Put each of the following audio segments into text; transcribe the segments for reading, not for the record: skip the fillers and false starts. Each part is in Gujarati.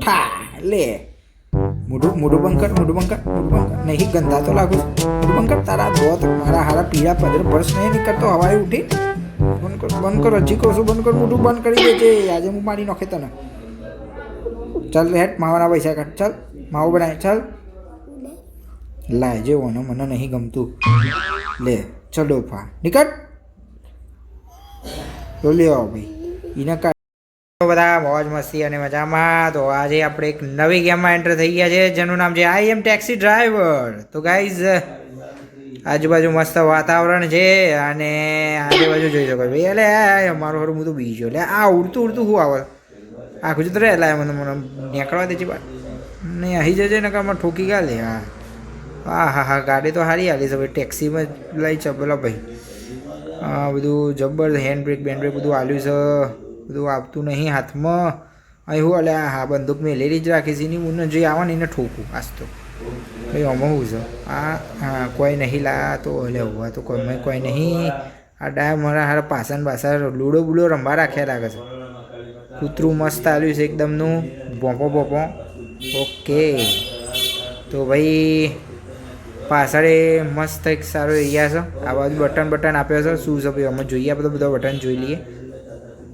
ઠા લે મોઢું બંધ કર નહીં ગંદા તો લાગુ મોઢું બંધ કર તારા દોત મારા હારા પીળા પદર બસ નહીં નીકળતો હવાઈ ઉઠી બંધ કર હજી કહું છું બંધ કર મોઢું બંધ કરી દેજે આજે હું મારી નાખે તને ચાલ હેઠ માવાના પૈસા કાઢ ચાલ માવો બનાય ચાલ લાય જેવો ને મને નહીં ગમતું લે ચલો ફા નીકળ તો લ્યો ભાઈ એને કાઢ બધા મોજ મસ્તી અને મજામાં. તો આજે આપણે એક નવી ગેમમાં એન્ટર થઈ ગયા છે જેનું નામ છે આઈ એમ ટેક્સી ડ્રાઈવર. તો ગાઈઝ આજુબાજુ મસ્ત વાતાવરણ છે અને આજુબાજુ જોઈ શકો ભાઈ. એટલે અમારો હરું હું તો બીજો એટલે આ ઉડતું શું આવે આખું જ રહે એટલે મને નીકળવા દે છે નહીં અહીં જજે ને કામ ઠોકી ગયા લે. હા હા ગાડી તો સારી હાલી છે ભાઈ. ટેક્સીમાં લઈ ચપેલા ભાઈ બધું જબર હેન્ડ બ્રેક બધું હાલ્યું છે. બધું આપતું નહીં હાથમાં અહીં હું એટલે હા બંદૂક મેલેલી જ રાખી છે એની મને જે આવે ને એને ઠોકું આસતો ભાઈ આમાં શું છે હા કોઈ નહીં લા તો એટલે હોવા તો કોઈ નહીં. આ ડાય મારા હારા પાસણ લૂડો બૂડો રમવા રાખ્યા લાગે છે. કૂતરું મસ્ત આવ્યું છે એકદમનું બોપો ઓકે. તો ભાઈ પાછળ મસ્ત એક સારો એરિયા છે. આ બાજુ બટન આપ્યો છે શું છે ભાઈ અમે જોઈએ આપણે બધા બટન જોઈ લઈએ.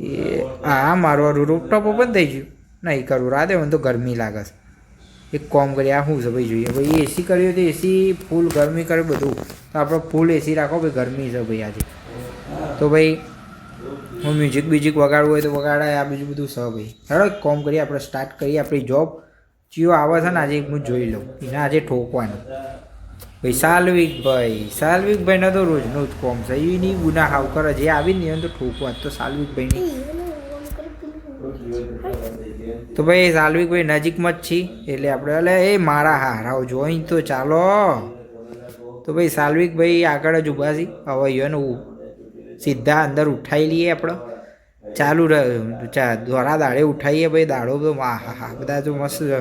એ હા મારું રૂપટોપ ઓપન થઈ ગયું નહીં કરું રાધે મને તો ગરમી લાગે છે. એક કોમ કરી આ શું છે ભાઈ જોઈએ ભાઈ એસી કર્યું તો એસી ફૂલ ગરમી કરે બધું તો આપણે ફૂલ એસી રાખો ભાઈ ગરમી છે ભાઈ આજે. તો ભાઈ હું મ્યુઝિક વગાડવું હોય તો વગાડાય આ બીજું બધું છે ભાઈ. હેડો એક કોમ કરીએ આપણે સ્ટાર્ટ કરીએ આપણી જોબ ચિયો આવે છે ને આજે હું જોઈ લઉં એને આજે ઠોકવાનું ભાઈ. સાલ્વિકભાઈનો તો રોજનું જ કોમ છે એની ગુના હાવ કરે જે આવી ને એને તો ઠોકવા તો સાલ્વિકભાઈની. તો ભાઈ સાલ્વિકભાઈ નજીકમાં જ છીએ એટલે આપણે એટલે એ મારા હારાઓ જોઈ તો ચાલો. તો ભાઈ સાલ્વિકભાઈ આગળ જ ઊભા છીએ હવે એને સીધા અંદર ઉઠાવી લઈએ આપણે ચાલુ દ્વારા દાડે ઉઠાવીએ ભાઈ. દાડો તો હા બધા તો મસ્ત છે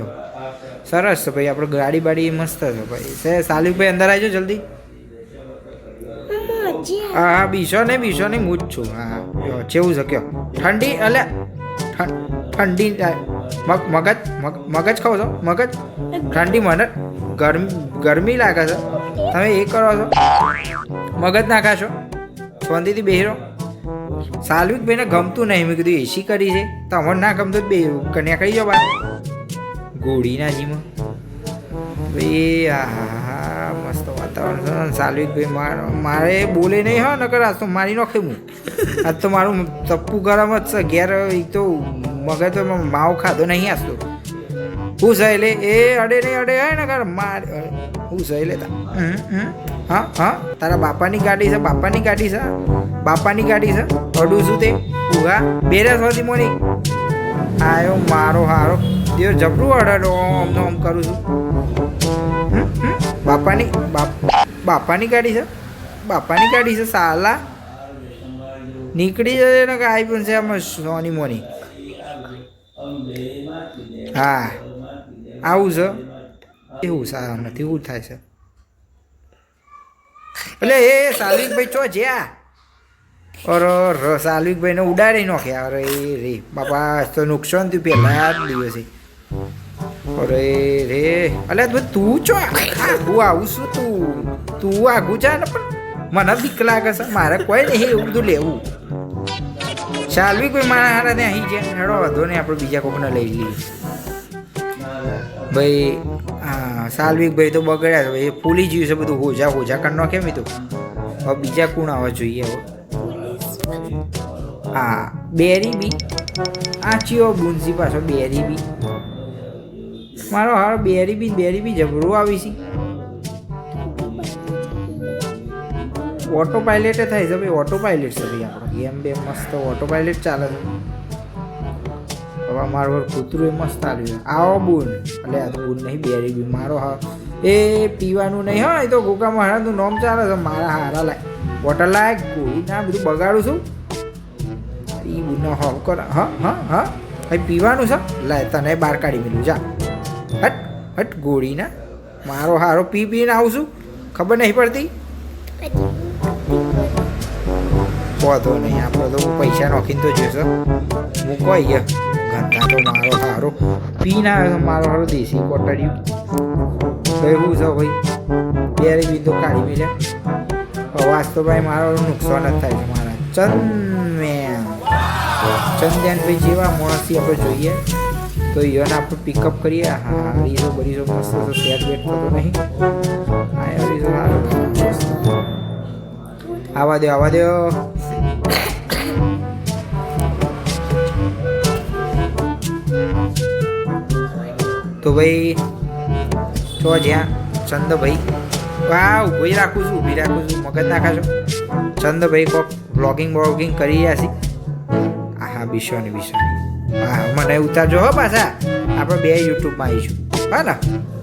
સરસ છે ભાઈ. આપણે ગાડી બાડી મસ્ત છે ભાઈ. સાલ્વિકભાઈ અંદર આવજો જલ્દી. હા બીસો નહીં હું જ છું. હા કેવું છે કયો ઠંડી એટલે ઠંડી મગજ ખાઓ છો મગજ ઠંડી મને ગરમી લાગે છે તમે એ કરો છો મગજ ના ખાશો શાંતિથી બેહરો. સાલ્વિકભાઈને ગમતું નહીં મેં કીધું એસી કરી છે તો અમારે ના ગમતું બે કન્યા કરી જાઓ બહાર ગોળીના જીમાં ભાઈ. હા મસ્ત વાતાવરણ છે. સાલ્વિકભાઈ મારે બોલે નહીં હો નકર આજ તો મારી નાખે હું. આજ તો મારું તપ્પુ ગરમ જ છે ઘેર એ તો મગજ તો માવો ખાધો નહીં આજ તો હું છે એટલે એ અડે નહીં અડે હોય ને કર માર હું છે એટલે હા તારા બાપાની ગાડી છે બાપાની ગાડી છે અડું છું તે ઉઘા બેરા સૌથી મોની આયો મારો હારો દેવ જબરું અડાડો આમ કરું છું. બાપાની ગાડી છે સાલા નીકળી જશે ને કે આવી પણ છે આમાં સોની મોની. હા આવું છે એવું સારા નથી એવું થાય છે એટલે એ સાલ્વિકભાઈ ચો જ્યાં અરે સાલ્વિકભાઈને ઉડાડી નાખ્યા. અરે રે બાપા તો નુકસાન થયું પહેલા જ દિવસે. અરે રે અલ્યા તું ચો હું આવું છું તું આગું છે ને પણ મને બીક લાગે છે મારે કોઈ નહીં એવું બધું લેવું. સાલ્વિકભાઈ મારા હારા ત્યાં અહીં છે હેડો વધો ને આપણે બીજા કોકને લઈ લઈએ ભાઈ. હા સાલ્વિકભાઈ તો બગડ્યા છે ભાઈ ફૂલી ગયું છે બધું હોજા કરી નાખે તો હવે બીજા કોણ આવવા જોઈએ હવે. હા બેરી બી આ ચિયો બુંસી પાછો બેરી બી મારો હારો બેરી બી જબરું આવી છે. ઓટો પાયલટ થાય છે ભાઈ ઓટો પાયલટ છે ભાઈ આપણો ગેમ બે મસ્ત ઓટો પાયલટ ચાલે છે. હવે મારું કૂતરું એ મસ્ત આવ્યું આવો બૂન એટલે આ તો બૂન નહીં બેરી બી મારો હા એ પીવાનું નહીં હા એ તો ગોકા મહારાજનું નામ ચાલે છે મારા હારા લાય બોટલ લાયક ગોળી ના બધું બગાડું છું એ બૂનો હવ કર હા ભાઈ પીવાનું છે લાય તને બહાર કાઢી મેલું જા હટ ગોળીના મારો હારો પીને આવું છું ખબર નહીં પડતી. વાંધો નહીં આપણે તો પૈસા નાખીને તો જોઈશે મૂકો અહીંયા ગંધા તો મારો હારો પી ના મારો હારો દેશી કોટડ્યું ભાઈ હું છે ભાઈ બેરે બી તો કાઢી મેલ્યા અવાજ તો ભાઈ મારો નુકસાન જ થાય છે મારા ચંદ્યાન ભાઈ જેવા માણસથી આપણે જોઈએ તો યન આપણે પિકઅપ કરીએ. હા રીસો બરીસો મસ્ત તો સેટ બેટ થતો નહીં. હા રીસો આવા દો તો ભાઈ તો જ્યાં ચંદભાઈ વાહ ઊભી રાખું છું મગજ નાખાશો. ચંદભાઈ કોક બ્લોગિંગ કરી રહ્યા છે. હા બિશોની હા મને ઉતારજો હો પાછા આપણે બે યુટ્યુબમાં આવીશું હા ને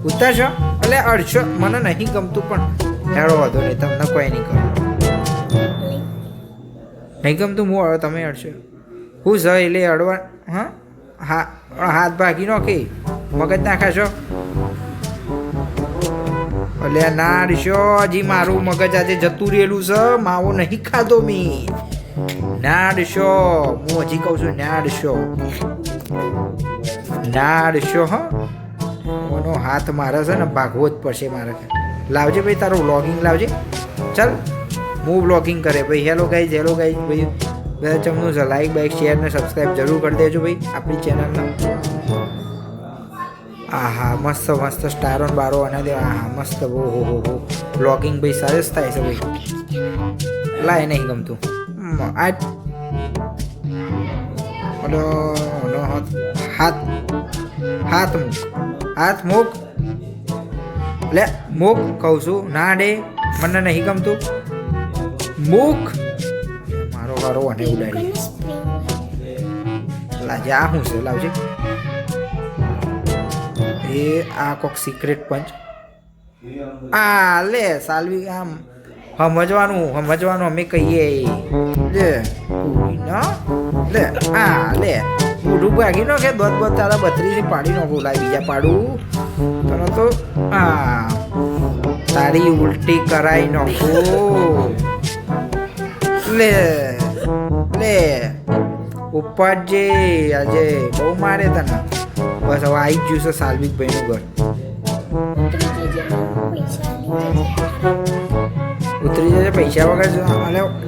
ઉતારશો એટલે અડશો મને નહીં ગમતું પણ હેડો વધો નહીં તમને કોઈ નહીં કરું નહીં ગમતું હું અડો તમે અડશો હું છે એટલે અડવા હા હાથ ભાગી નાખે મગજ નાખાશો એટલે ના અડશો હજી મારું મગજ આજે જતું રહેલું છે માવો નહીં ખાધો મેં ના અડશો હું હજી કહું છું ના અડશો હો એનો હાથ મારે છે ને ભાગવો જ પડશે મારે લાવજે ભાઈ તારું વ્લોગિંગ લાવજે ચાલ હું વ્લોગિંગ કરે ભાઈ હેલો ગાઈઝ ભાઈ બધા ચમનું છે લાઈક બાઈક શેર ને સબસ્ક્રાઈબ જરૂર કરી દેજો ભાઈ આપણી ચેનલને. હા મસ્ત સ્ટારો બારો અને દે હા મસ્ત હો બ્લોગિંગ ભાઈ સરસ થાય છે ભાઈ લાય નહીં ગમતું આ હાથ મૂક લે મૂક કહું છું ના ડે મને નહીં ગમતું મૂક મારો વારો અને ઉડાડી લાજે આ શું છે લાવજે એ આ કોક સિક્રેટ પંચ આ લે સાલવી આમ સમજવાનું અમે કહીએ લે લે આ લે મોઢું ભાગી નો કે દોત તારા 32 પાડી નો બોલાય બીજા પાડું તને તો આ તારી ઉલટી કરાઈ નાખો લે ઉપર જે આજે બહુ મારે તને બસ હવે આવી જ ગયું છે સાલ્વિક ભાઈનું ઘર ઉતરી જશે પૈસા વગર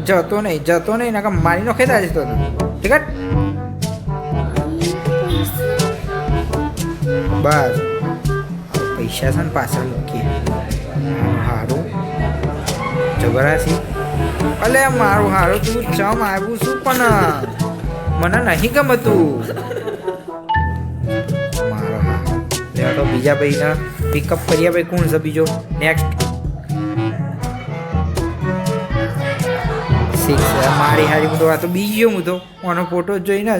જતો નહીં ના મારી નોખે તાજે તો ઠીક બસ પૈસા છે ને પાછળ મૂકીએ હારું જબરાશી અલે મારું હારું તું ચમ આવ્યું છું પણ મને નહીં ગમતું મારો હારું તો બીજા ભાઈને પિકઅપ કર્યા ભાઈ કોણ છે બીજો નેક્સ્ટ મારી હારી હું તો આ તો બીજો હું તો આનો ફોટો જ જોઈને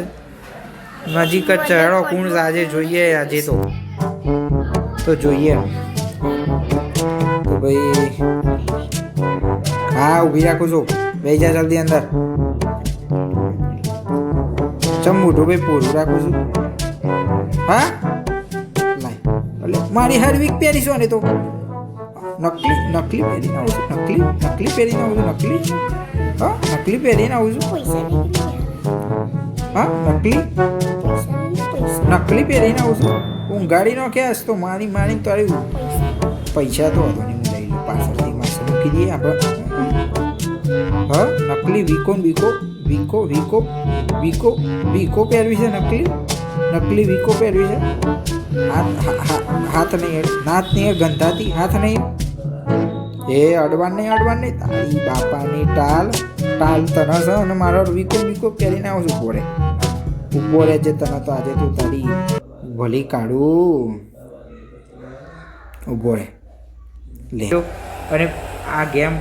નજીક જ ચહેરો કોણ આજે જોઈએ આજે તો જોઈએ તો ભાઈ હા ઊભી રાખું છું બેસી જા જલ્દી અંદર ચમ મોઢું ભાઈ પૂરું રાખું છું હા લાય એટલે મારી હારી વીક પહેરીશું ને તો નકલી પહેરીને આવું છું નકલી પહેરીને આવું છું નકલી પહેરીને આવું છું હા નકલી પહેરીને આવું છું ઊંઘાડી નો ક્યાં તો મારી તારી પૈસા તો હતો નહીં હું લઈ લઉં પાછળથી માસે મૂકી દઈએ આપણે હા નકલી વીકો પહેરવી છે નકલી વીકો પહેરવી છે હાથ નહીં નાથ નહીં ગંધાતી હાથ નહીં એ અડવાન નહીં તારી બાપાની ટાલ તને છે અને મારો વીકો પહેરીને આવું છું ઉભો રહે છે તને તો આજે તું તારી ભલી કાઢું ઉભો રહે લે અને આ ગેમ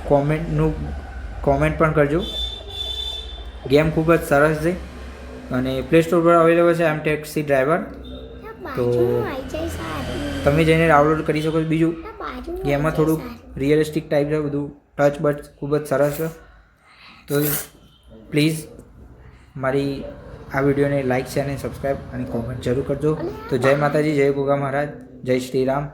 કોમેન્ટ પણ કરજો ગેમ ખૂબ જ સરસ છે અને પ્લે સ્ટોર પર અવેલેબલ છે આમ ટેક્સી ડ્રાઈવર તો તમે જઈને ડાઉનલોડ કરી શકો છો. બીજું ગેમમાં થોડુંક રિયલિસ્ટિક ટાઈપ છે બધું ટચ બચ ખૂબ જ સરસ છે તો પ્લીઝ મારી આ વિડીયોને લાઇક શેર અને સબસ્ક્રાઈબ અને કોમેન્ટ જરૂર કરજો. તો જય માતાજી, જય ગોગા મહારાજ, જય શ્રી રામ.